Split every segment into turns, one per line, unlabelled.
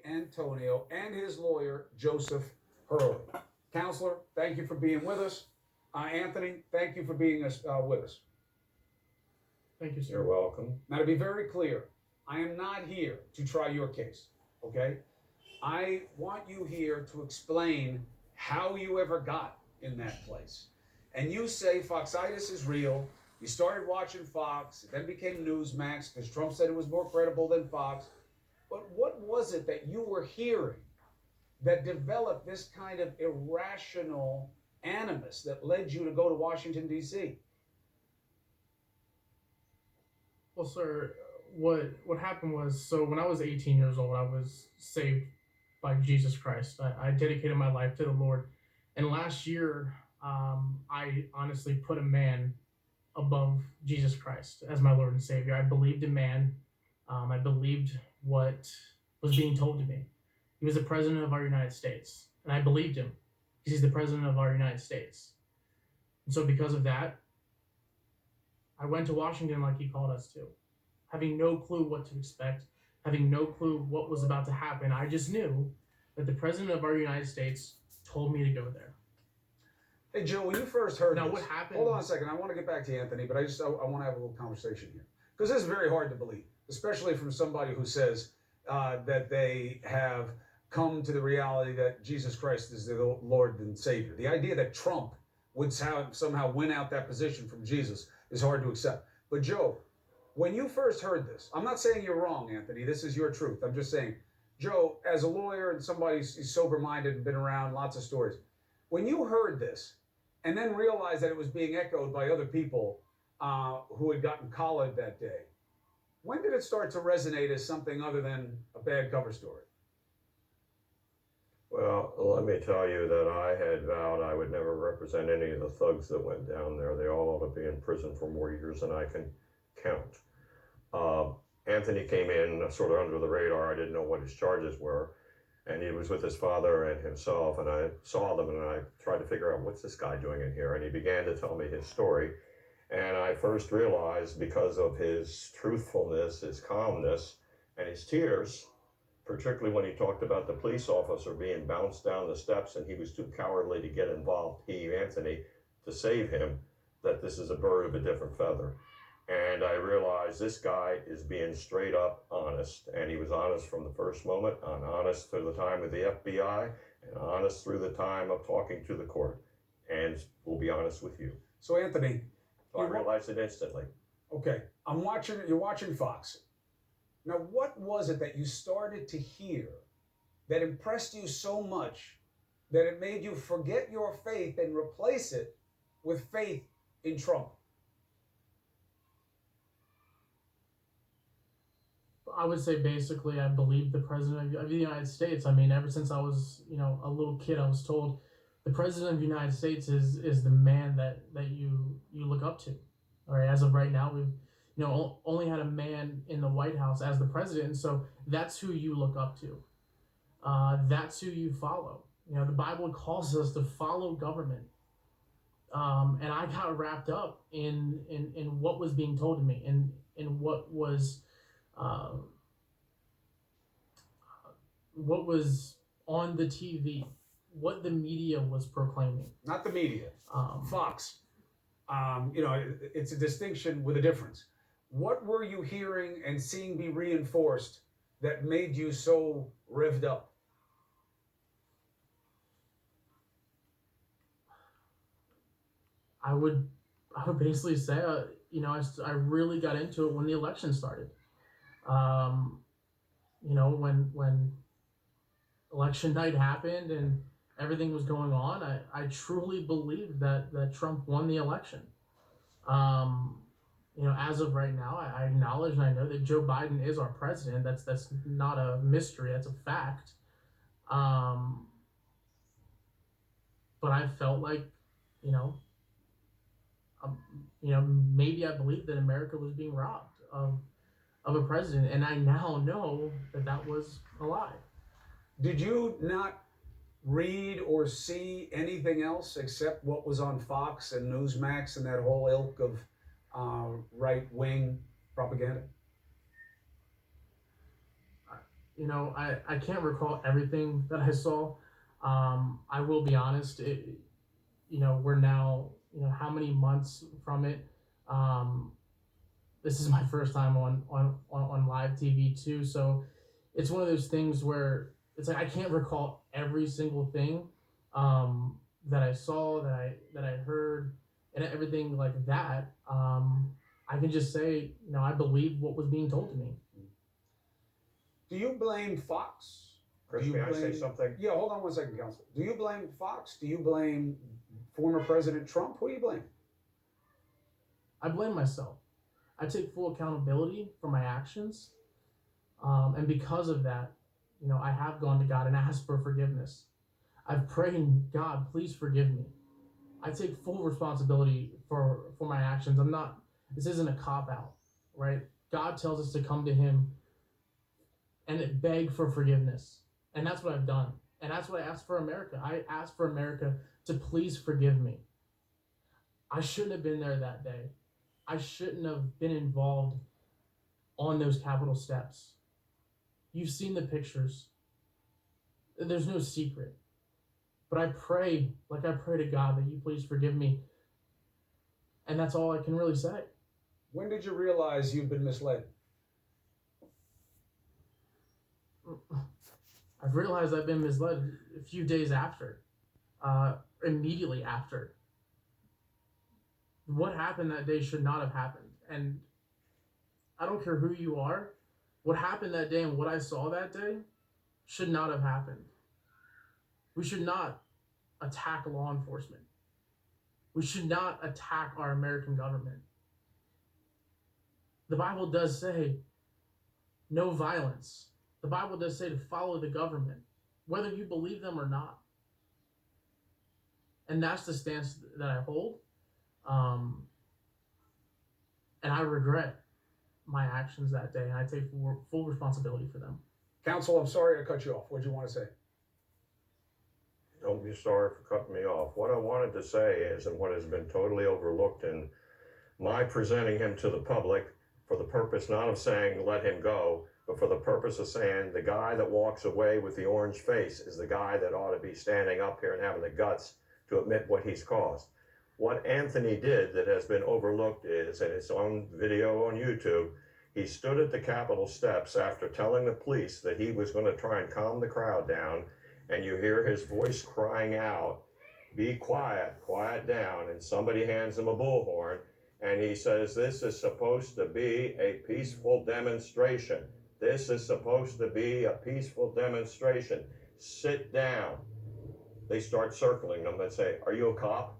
Antonio and his lawyer, Joseph Hurley. Counselor, thank you for being with us. Anthony, thank you for being with us.
Thank you, sir.
You're welcome.
Now, to be very clear, I am not here to try your case, okay? I want you here to explain how you ever got in that place. And you say Foxitis is real. You started watching Fox, it then became Newsmax because Trump said it was more credible than Fox. But what was it that you were hearing that developed this kind of irrational animus that led you to go to Washington, D.C.?
Well, sir, what happened was, so when I was 18 years old, I was saved by Jesus Christ. I dedicated my life to the Lord. And last year, I honestly put a man above Jesus Christ as my Lord and Savior. I believed in man. I believed what was being told to me. He was the president of our United States, and I believed him because he's the president of our United States. And so because of that, I went to Washington like he called us to, having no clue what to expect, having no clue what was about to happen. I just knew that the president of our United States told me to go there.
Hey, Joe, when you first heard
Now,
this,
what happened?
hold on a second. I want to get back to Anthony, but I want to have a little conversation here. Because this is very hard to believe, especially from somebody who says that they have come to the reality that Jesus Christ is their Lord and Savior. The idea that Trump would somehow win out that position from Jesus is hard to accept. But Joe, when you first heard this, I'm not saying you're wrong, Anthony. This is your truth. I'm just saying, Joe, as a lawyer and somebody who's sober-minded and been around lots of stories, when you heard this and then realized that it was being echoed by other people who had gotten collared that day, when did it start to resonate as something other than a bad cover story?
Well, let me tell you that I had vowed I would never represent any of the thugs that went down there. They all ought to be in prison for more years than I can count. Anthony came in sort of under the radar. I didn't know what his charges were. And he was with his father and himself, and I saw them, and I tried to figure out, what's this guy doing in here? And he began to tell me his story. And I first realized, because of his truthfulness, his calmness, and his tears, particularly when he talked about the police officer being bounced down the steps and he was too cowardly to get involved, Anthony, to save him, that this is a bird of a different feather. And I realized this guy is being straight up honest. And he was honest from the first moment, and honest to the time with the FBI, and honest through the time of talking to the court. And we'll be honest with you.
So, Anthony,
I realized it instantly.
Okay, you're watching Fox. Now, what was it that you started to hear that impressed you so much that it made you forget your faith and replace it with faith in Trump?
I would say basically I believe the president of the United States. I mean, ever since I was, a little kid, I was told the president of the United States is the man that you look up to. All right, as of right now, we've only had a man in the White House as the president, so that's who you look up to. That's who you follow. The Bible calls us to follow government. And I got wrapped up in what was being told to me, in what was on the TV, what the media was proclaiming.
Not the media, Fox. It's a distinction with a difference. What were you hearing and seeing be reinforced that made you so revved up?
I would basically say, I really got into it when the election started. When election night happened and everything was going on, I truly believed that Trump won the election. As of right now, I acknowledge and I know that Joe Biden is our president. That's not a mystery. That's a fact. But I felt like, maybe I believed that America was being robbed of a president, and I now know that was a lie.
Did you not read or see anything else except what was on Fox and Newsmax and that whole ilk of right-wing propaganda?
You know, I can't recall everything that I saw. I will be honest. You know, we're now, you know, how many months from it. Um, this is my first time on live TV too, so it's one of those things where it's like I can't recall every single thing that I saw, that I heard, and everything like that. I can just say, you know, I believe what was being told to me.
Do you blame Fox?
Chris,
Do you
may I say something?
Yeah, hold on one second, Counsel. Do you blame Fox? Do you blame former President Trump? Who do you blame?
I blame myself. I take full accountability for my actions, and because of that, you know, I have gone to God and asked for forgiveness. I've prayed, God, please forgive me. I take full responsibility for my actions. I'm not. This isn't a cop out, right? God tells us to come to Him and beg for forgiveness, and that's what I've done. And that's what I asked for America. I asked for America to please forgive me. I shouldn't have been there that day. I shouldn't have been involved on those Capitol steps. You've seen the pictures. There's no secret. But I pray, like I pray to God, that you please forgive me. And that's all I can really say.
When did you realize you've been misled?
I've realized I've been misled a few days after, immediately after. What happened that day should not have happened. And I don't care who you are, what happened that day and what I saw that day should not have happened. We should not attack law enforcement. We should not attack our American government. The Bible does say no violence. The Bible does say to follow the government, whether you believe them or not. And that's the stance that I hold. And I regret my actions that day, and I take full responsibility for them.
Counsel, I'm sorry I cut you off. What do you want to say?
Don't be sorry for cutting me off. What I wanted to say is, and what has been totally overlooked in my presenting him to the public for the purpose not of saying let him go, but for the purpose of saying the guy that walks away with the orange face is the guy that ought to be standing up here and having the guts to admit what he's caused. What Anthony did that has been overlooked is, and it's on video on YouTube, he stood at the Capitol steps after telling the police that he was going to try and calm the crowd down, and you hear his voice crying out, "Be quiet, quiet down," and somebody hands him a bullhorn, and he says, "This is supposed to be a peaceful demonstration. This is supposed to be a peaceful demonstration. Sit down." They start circling him and say, "Are you a cop?"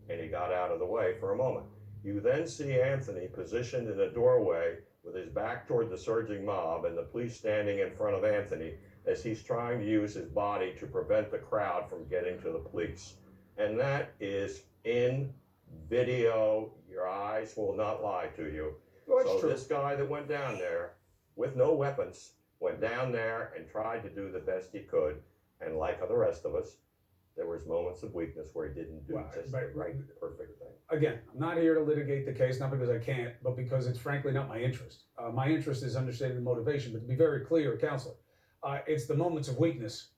And he got out of the way for a moment. You then see Anthony positioned in a doorway with his back toward the surging mob and the police standing in front of Anthony as he's trying to use his body to prevent the crowd from getting to the police. And that is in video. Your eyes will not lie to you.
Well, that's
So
true.
this guy that went down there with no weapons went down there and tried to do the best he could. And like the rest of us, there was moments of weakness where he didn't do
Well,
just
right,
the right, perfect thing.
Again, I'm not here to litigate the case, not because I can't, but because it's frankly not my interest. My interest is understanding the motivation. But to be very clear, Counselor, it's the moments of weakness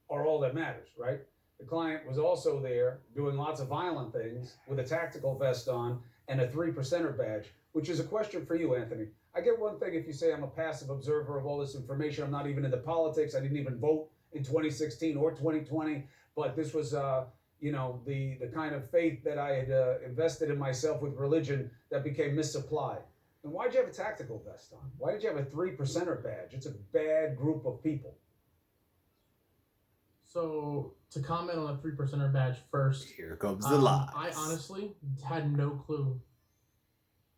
are all that matters, right? The client was also there doing lots of violent things with a tactical vest on and a 3%er badge, which is a question for you, Anthony. I get one thing if you say I'm a passive observer of all this information. I'm not even into politics. I didn't even vote in 2016 or 2020. But this was, the kind of faith that I had invested in myself with religion that became misapplied. And why'd you have a tactical vest on? Why did you have a 3%er badge? It's a bad group of people.
So to comment on the 3%er badge first,
Here comes the lies.
I honestly had no clue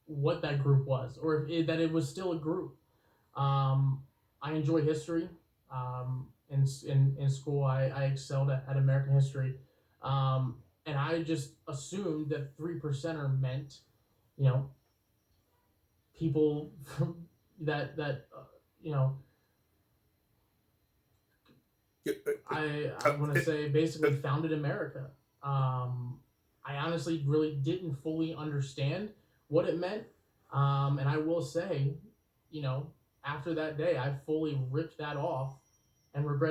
what that group was, or that it was still a group. I enjoy history. In school, I excelled at American history, and I just assumed that 3%er meant, people that I want to say basically founded America. I honestly really didn't fully understand what it meant, and I will say, after that day, I fully ripped that off and regretted